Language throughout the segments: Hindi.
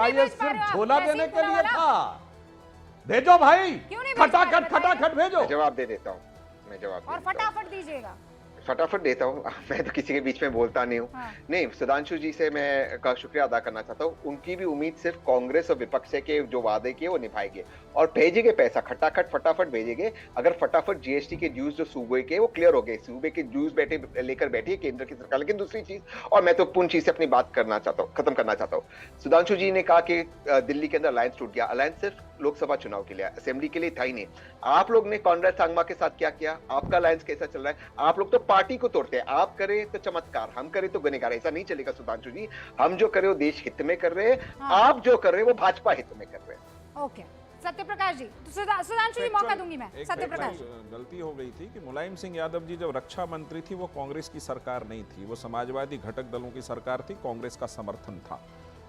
क्या ये सिर्फ झोला देने के लिए था? भेजो भाई, खटाखट खटाखट भेजो। जवाब दे देता हूँ, मैं जवाब और फटाफट दीजिएगा। फटाफट देता हूँ, मैं तो किसी के बीच में बोलता नहीं हूँ। हाँ। नहीं, सुधांशु जी से मैं का शुक्रिया अदा करना चाहता हूँ। उनकी भी उम्मीद सिर्फ कांग्रेस और विपक्ष से के जो वादे किए वो निभाएंगे और भेजेंगे पैसा, खटाखट फटाफट भेजेंगे। अगर फटाफट जीएसटी के ड्यूज जो सूबे के वो क्लियर हो गए, सूबे के ड्यूज लेकर बैठी है केंद्र की सरकार। लेकिन दूसरी चीज, और मैं तो पूर्ण चीज से अपनी बात करना चाहता हूँ, खत्म करना चाहता हूँ। सुधांशु जी ने कहा कि दिल्ली के अंदर अलायंस टूट गया। अलायंस सिर्फ लोकसभा चुनाव के लिए, असेंबली के लिए था ही नहीं। आप लोग ने कांग्रेस सांगमा के साथ क्या किया? आपका अलायंस कैसा चल रहा है? आप लोग तो पार्टी को तोड़ते हैं। आप करें तो चमत्कार, हम करें तो गुनहगार। ऐसा नहीं चलेगा सुधांशु जी। हम जो कर रहे हो देश हित में कर रहे हैं। हाँ। आप जो कर रहे हो वो भाजपा हित में कर रहे हैं। ओके, सत्यप्रकाश जी, सुधांशु जी मौका दूंगी मैं। सत्यप्रकाश, गलती हो गई थी कि मुलायम सिंह यादव जी जब रक्षा मंत्री थी वो कांग्रेस की सरकार नहीं थी, वो समाजवादी घटक दलों की सरकार थी, कांग्रेस का समर्थन था।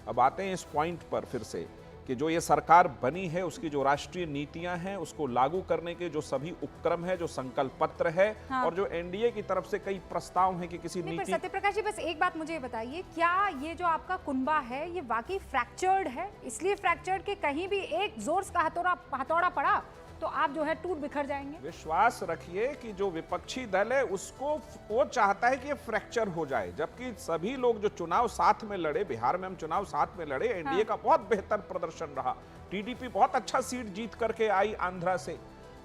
अब आते हैं इस पॉइंट पर फिर से कि जो ये सरकार बनी है उसकी जो राष्ट्रीय नीतियां हैं उसको लागू करने के जो सभी उपक्रम है, जो संकल्प पत्र है। हाँ। और जो एनडीए की तरफ से कई प्रस्ताव हैं कि किसी नीति। सत्यप्रकाश जी बस एक बात मुझे बताइए, क्या ये जो आपका कुनबा है ये वाकई फ्रैक्चर्ड है? इसलिए फ्रैक्चर्ड कि कहीं भी एक जोर का हथौड़ा पड़ा तो आप जो है टूट बिखर जाएंगे? विश्वास रखिए कि जो विपक्षी दल है उसको वो चाहता है कि ये फ्रैक्चर हो जाए, जबकि सभी लोग जो चुनाव साथ में लड़े, बिहार में हम चुनाव साथ में लड़े, एनडीए हाँ। का बहुत बेहतर प्रदर्शन रहा, टीडीपी बहुत अच्छा सीट जीत करके आई आंध्रा से,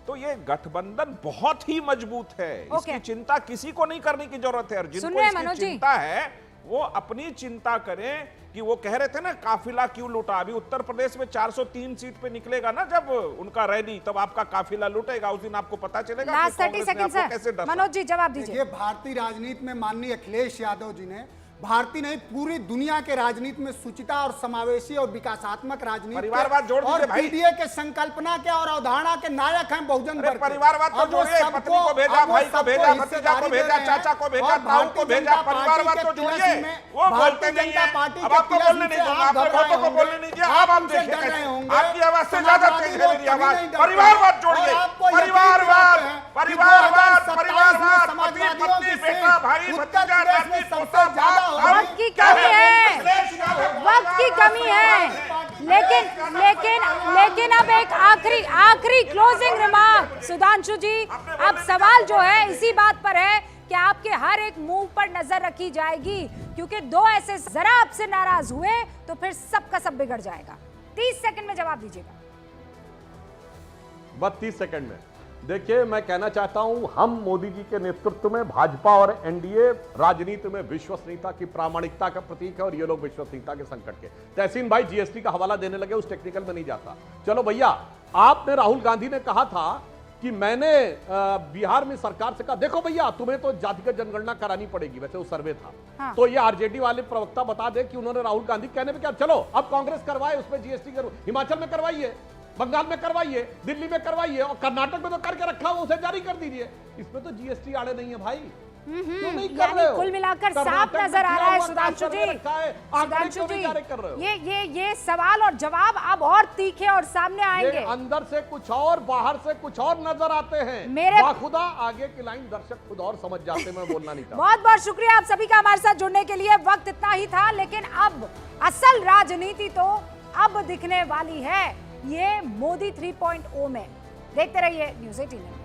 तो ये गठबंधन बहुत ही मजबूत है। इसकी चिंता किसी को नहीं करने की जरूरत है। और जिनको इसकी चिंता है वो अपनी चिंता करें कि वो कह रहे थे ना काफिला क्यों लूटा। अभी उत्तर प्रदेश में 403 सीट पे निकलेगा ना जब उनका रैली, तब आपका काफिला लूटेगा, उस दिन आपको पता चलेगा कि कांग्रेस ने आपको कैसे डरा। मनोज जी जवाब दीजिए। भारतीय राजनीति में माननीय अखिलेश यादव जी ने भारतीय नहीं पूरी दुनिया के राजनीति में सुचिता और समावेशी और विकासात्मक राजनीति परिवारवाद जोड़ दीजिए भाई। पीडीए के संकल्पना के और अवधारणा के नायक हैं बहुजन वर्ग। परिवारवाद तो जोड़िए, पत्नी को भेजा, भाई को भेजा, भतीजा को भेजा, चाचा को भेजा, ताऊ को भेजा, परिवारवाद तो जोड़िए। वो बोलते नहीं है, अब आपको बोलने नहीं दूंगा, आपके बहुतों को बोलने नहीं दिया। अब आप देखिए आपकी आवाज से ज्यादा तेज है मेरी आवाज। परिवारवाद जोड़िए, परिवारवाद, परिवारवाद, परिवारवाद, पति पत्नी बेटा भाई भतीजा नाती पोता। वक्त की कमी है, वक्त की कमी है। लेकिन अब एक आखिरी क्लोजिंग रिमार्क सुधांशु जी। अब सवाल जो है इसी बात पर है कि आपके हर एक मूव पर नजर रखी जाएगी, क्योंकि दो ऐसे जरा आपसे नाराज हुए तो फिर सबका सब बिगड़ जाएगा। 30 सेकंड में जवाब दीजिएगा। 32 सेकंड में। देखिए, मैं कहना चाहता हूं, हम मोदी जी के नेतृत्व में भाजपा और एनडीए राजनीति में विश्वसनीयता की प्रामाणिकता का प्रतीक है और ये लोग विश्वसनीयता के संकट के। तहसीन भाई जीएसटी का हवाला देने लगे, उस टेक्निकल में नहीं जाता। चलो भैया, आपने राहुल गांधी ने कहा था कि मैंने बिहार में सरकार से कहा देखो भैया तुम्हें तो जातिगत जनगणना करानी पड़ेगी, वैसे वो सर्वे था। हाँ। तो ये आरजेडी वाले प्रवक्ता बता दे कि उन्होंने राहुल गांधी कहने पे क्या, चलो अब कांग्रेस करवाए, उसमें जीएसटी करो, हिमाचल में करवाइए, बंगाल में करवाइए, दिल्ली में करवाइए, और कर्नाटक में तो करके रखा हुआ उसे जारी कर दीजिए। इसमें तो जीएसटी आड़े नहीं है भाई। क्यों नहीं कर रहे हो? कुल मिलाकर साफ नजर आ रहा है सुधांशु जी। सुधांशु जी, ये सवाल और जवाब अब और तीखे और सामने आएंगे। अंदर से कुछ और, बाहर से कुछ और नजर आते हैं। मेरे खुदा आगे की लाइन दर्शक खुद और समझ जाते, मैं बोलना नहीं चाहता। बहुत बहुत शुक्रिया आप सभी का हमारे साथ जुड़ने के लिए। वक्त इतना ही था, लेकिन अब असल राजनीति तो अब दिखने वाली है ये मोदी 3.0 में। देखते रहिए न्यूज़ 18।